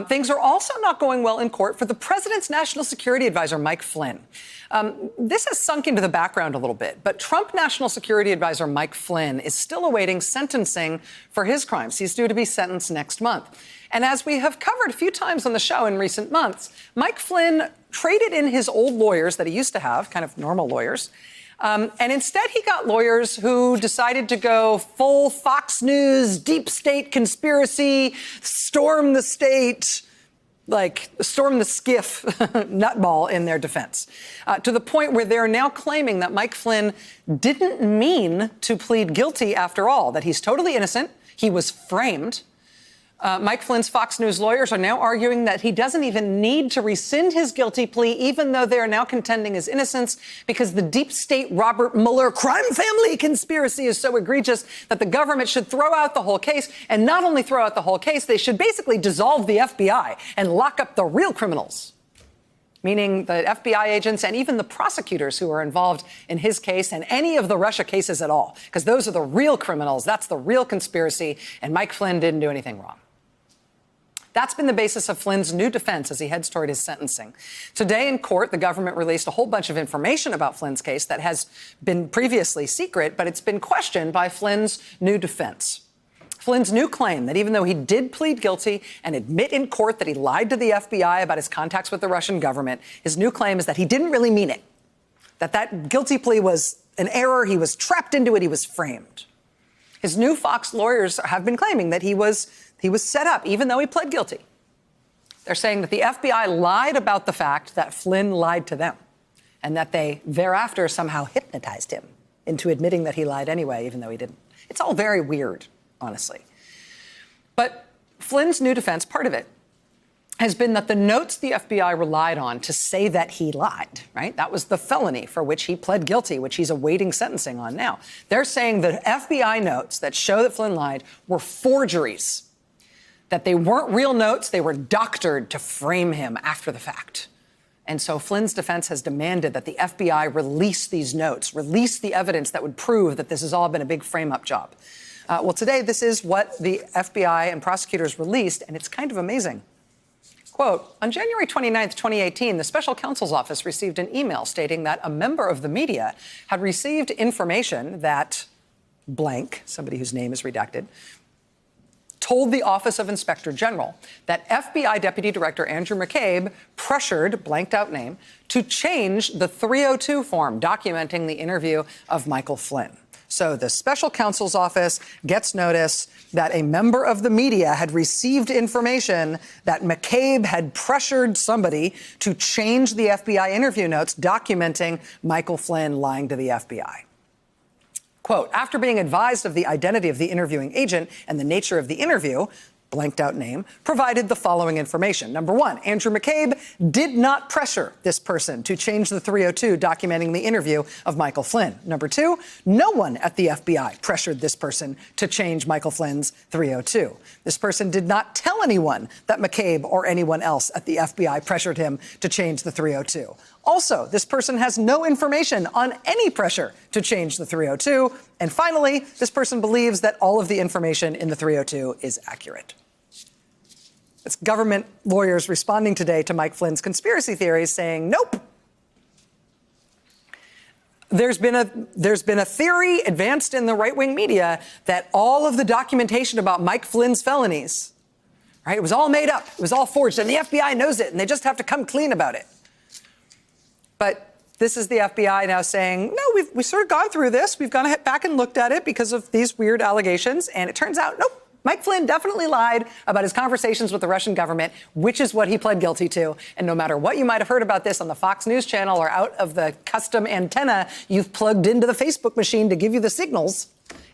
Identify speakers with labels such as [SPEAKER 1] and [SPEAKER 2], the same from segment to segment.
[SPEAKER 1] Things are also not going well in court for the president's national security advisor, Mike Flynn. This has sunk into the background a little bit, but Trump national security advisor Mike Flynn is still awaiting sentencing for his crimes. He's due to be sentenced next month. And as we have covered a few times on the show in recent months, Mike Flynn traded in his old lawyers that he used to have, kind of normal lawyers, and instead he got lawyers who decided to go full Fox News, deep state conspiracy, storm the state, like storm the skiff nutball in their defense, to the point where they're now claiming that Mike Flynn didn't mean to plead guilty after all, that he's totally innocent, he was framed. Mike Flynn's Fox News lawyers are now arguing that he doesn't even need to rescind his guilty plea, even though they are now contending his innocence, because the deep state Robert Mueller crime family conspiracy is so egregious that the government should throw out the whole case. And not only throw out the whole case, they should basically dissolve the FBI and lock up the real criminals, meaning the FBI agents and even the prosecutors who are involved in his case and any of the Russia cases at all, because those are the real criminals. That's the real conspiracy. And Mike Flynn didn't do anything wrong. That's been the basis of Flynn's new defense as he heads toward his sentencing. Today in court, the government released a whole bunch of information about Flynn's case that has been previously secret, but it's been questioned by Flynn's new defense. Flynn's new claim that even though he did plead guilty and admit in court that he lied to the FBI about his contacts with the Russian government, his new claim is that he didn't really mean it, that guilty plea was an error, he was trapped into it, he was framed. His new Fox lawyers have been claiming that he was set up, even though he pled guilty. They're saying that the FBI lied about the fact that Flynn lied to them and that they thereafter somehow hypnotized him into admitting that he lied anyway, even though he didn't. It's all very weird, honestly. But Flynn's new defense, part of it, has been that the notes the FBI relied on to say that he lied, right? That was the felony for which he pled guilty, which he's awaiting sentencing on now. They're saying the FBI notes that show that Flynn lied were forgeries, that they weren't real notes, they were doctored to frame him after the fact. And so Flynn's defense has demanded that the FBI release these notes, release the evidence that would prove that this has all been a big frame-up job. Well, today, this is what the FBI and prosecutors released, and it's kind of amazing. Quote, on January 29th, 2018, the special counsel's office received an email stating that a member of the media had received information that blank, somebody whose name is redacted, told the Office of Inspector General that FBI Deputy Director Andrew McCabe pressured, blanked out name, to change the 302 form documenting the interview of Michael Flynn. So the special counsel's office gets notice that a member of the media had received information that McCabe had pressured somebody to change the FBI interview notes documenting Michael Flynn lying to the FBI. Quote, after being advised of the identity of the interviewing agent and the nature of the interview, blanked out name, provided the following information. Number one, Andrew McCabe did not pressure this person to change the 302 documenting the interview of Michael Flynn. Number two, no one at the FBI pressured this person to change Michael Flynn's 302. This person did not tell anyone that McCabe or anyone else at the FBI pressured him to change the 302. Also, this person has no information on any pressure to change the 302. And finally, this person believes that all of the information in the 302 is accurate. It's government lawyers responding today to Mike Flynn's conspiracy theories saying, nope. There's been a theory advanced in the right-wing media that all of the documentation about Mike Flynn's felonies, right, it was all made up. It was all forged. And the FBI knows it, and they just have to come clean about it. But this is the FBI now saying, no, we've sort of gone through this. We've gone back and looked at it because of these weird allegations. And it turns out, nope, Mike Flynn definitely lied about his conversations with the Russian government, which is what he pled guilty to. And no matter what you might have heard about this on the Fox News channel or out of the custom antenna you've plugged into the Facebook machine to give you the signals,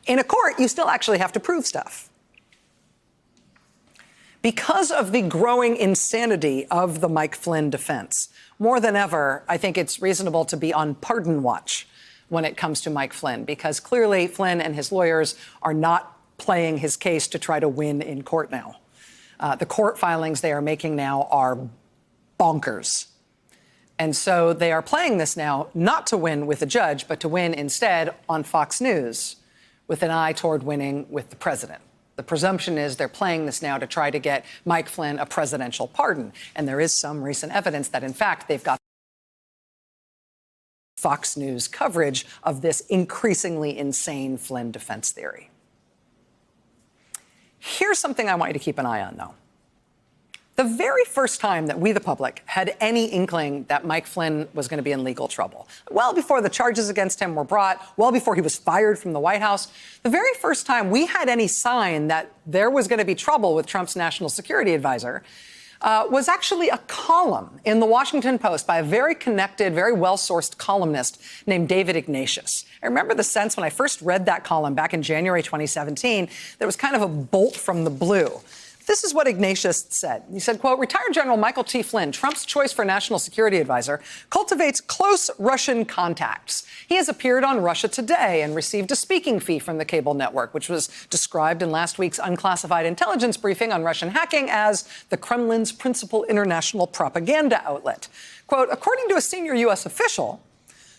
[SPEAKER 1] in a court, you still actually have to prove stuff. Because of the growing insanity of the Mike Flynn defense, more than ever, I think it's reasonable to be on pardon watch when it comes to Mike Flynn, because clearly Flynn and his lawyers are not playing his case to try to win in court now. The court filings they are making now are bonkers. And so they are playing this now not to win with a judge, but to win instead on Fox News with an eye toward winning with the president. The presumption is they're playing this now to try to get Mike Flynn a presidential pardon. And there is some recent evidence that, in fact, they've got Fox News coverage of this increasingly insane Flynn defense theory. Here's something I want you to keep an eye on, though. The very first time that we, the public, had any inkling that Mike Flynn was going to be in legal trouble, well before the charges against him were brought, well before he was fired from the White House, the very first time we had any sign that there was going to be trouble with Trump's national security advisor was actually a column in the Washington Post by a very connected, very well-sourced columnist named David Ignatius. I remember the sense when I first read that column back in January 2017, there was kind of a bolt from the blue. This is what Ignatius said. He said, quote, retired General Michael T. Flynn, Trump's choice for national security advisor, cultivates close Russian contacts. He has appeared on Russia Today and received a speaking fee from the cable network, which was described in last week's unclassified intelligence briefing on Russian hacking as the Kremlin's principal international propaganda outlet. Quote, according to a senior U.S. official,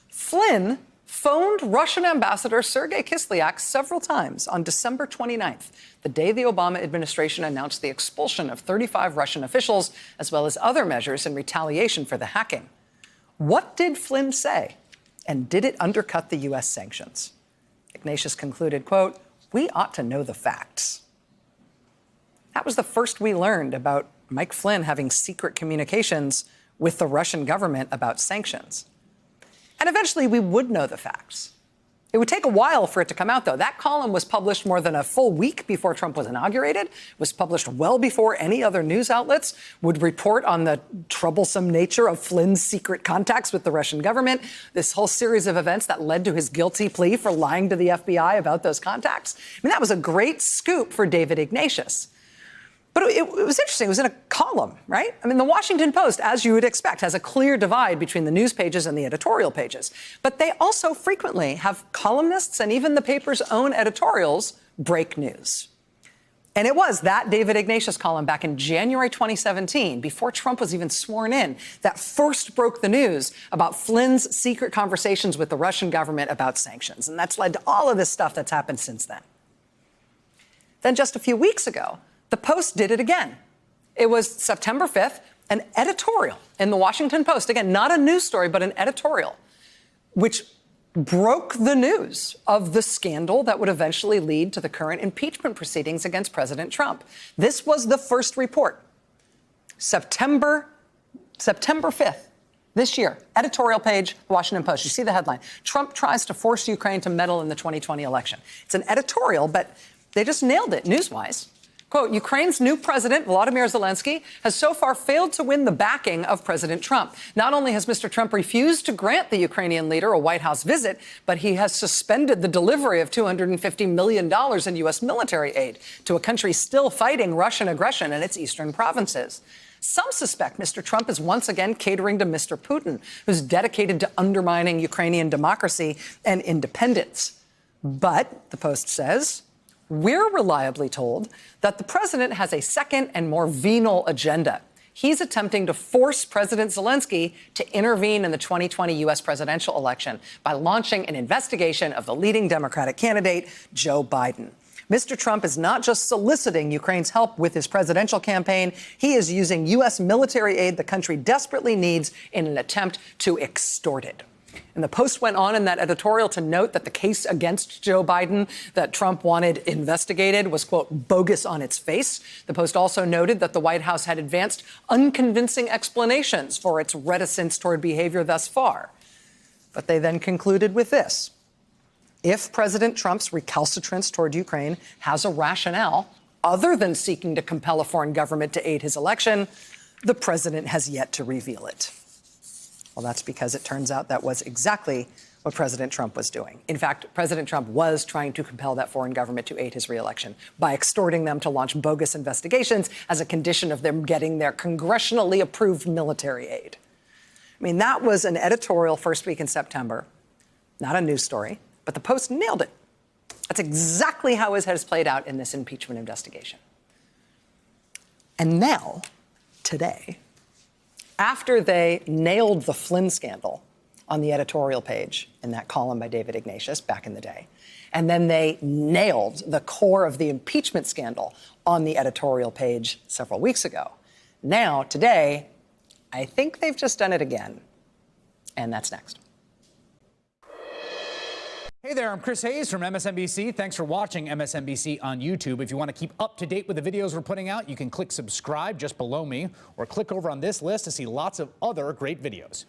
[SPEAKER 1] Flynn phoned Russian Ambassador Sergei Kislyak several times on December 29th, the day the Obama administration announced the expulsion of 35 Russian officials, as well as other measures in retaliation for the hacking. What did Flynn say? And did it undercut the U.S. sanctions? Ignatius concluded, quote, we ought to know the facts. That was the first we learned about Mike Flynn having secret communications with the Russian government about sanctions. And eventually we would know the facts. It would take a while for it to come out, though. That column was published more than a full week before Trump was inaugurated, was published well before any other news outlets would report on the troublesome nature of Flynn's secret contacts with the Russian government, this whole series of events that led to his guilty plea for lying to the FBI about those contacts. I mean, that was a great scoop for David Ignatius. But it was interesting. It was in a column, right? I mean, the Washington Post, as you would expect, has a clear divide between the news pages and the editorial pages. But they also frequently have columnists and even the paper's own editorials break news. And it was that David Ignatius column back in January 2017, before Trump was even sworn in, that first broke the news about Flynn's secret conversations with the Russian government about sanctions. And that's led to all of this stuff that's happened since then. Then just a few weeks ago, the Post did it again. It was September 5th, an editorial in the Washington Post, again, not a news story, but an editorial, which broke the news of the scandal that would eventually lead to the current impeachment proceedings against President Trump. This was the first report. September 5th, this year, editorial page, Washington Post. You see the headline. Trump tries to force Ukraine to meddle in the 2020 election. It's an editorial, but they just nailed it news-wise. Quote, Ukraine's new president, Volodymyr Zelensky, has so far failed to win the backing of President Trump. Not only has Mr. Trump refused to grant the Ukrainian leader a White House visit, but he has suspended the delivery of $250 million in U.S. military aid to a country still fighting Russian aggression in its eastern provinces. Some suspect Mr. Trump is once again catering to Mr. Putin, who's dedicated to undermining Ukrainian democracy and independence. But, the Post says, we're reliably told that the president has a second and more venal agenda. He's attempting to force President Zelensky to intervene in the 2020 U.S. presidential election by launching an investigation of the leading Democratic candidate, Joe Biden. Mr. Trump is not just soliciting Ukraine's help with his presidential campaign. He is using U.S. military aid the country desperately needs in an attempt to extort it. And the Post went on in that editorial to note that the case against Joe Biden that Trump wanted investigated was, quote, bogus on its face. The Post also noted that the White House had advanced unconvincing explanations for its reticence toward behavior thus far. But they then concluded with this. If President Trump's recalcitrance toward Ukraine has a rationale other than seeking to compel a foreign government to aid his election, the president has yet to reveal it. Well, that's because it turns out that was exactly what President Trump was doing. In fact, President Trump was trying to compel that foreign government to aid his reelection by extorting them to launch bogus investigations as a condition of them getting their congressionally approved military aid. I mean, that was an editorial first week in September, not a news story, but the Post nailed it. That's exactly how it has played out in this impeachment investigation. And now, today, after they nailed the Flynn scandal on the editorial page in that column by David Ignatius back in the day. And then they nailed the core of the impeachment scandal on the editorial page several weeks ago. Now, today, I think they've just done it again. And that's next.
[SPEAKER 2] Hey there, I'm Chris Hayes from MSNBC. Thanks for watching MSNBC on YouTube. If you want to keep up to date with the videos we're putting out, you can click subscribe just below me or click over on this list to see lots of other great videos.